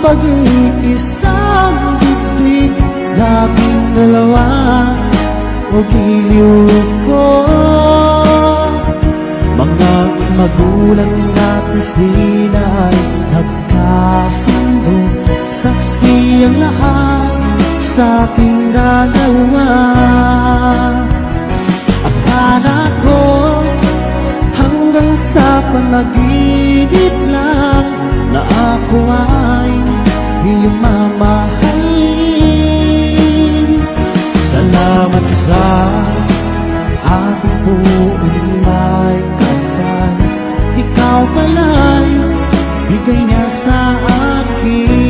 pag-iisang dibdib, laging dalawa o giliw ko. Mga magulang natin sila ay nagkasundo, saksi ang lahat sa ating dalawa. Akala ko hanggang sa panaginip lang na ako ay iyong mamahalin. Salamat sa ating buong may kapal, ikaw pala'y bigay niya sa akin.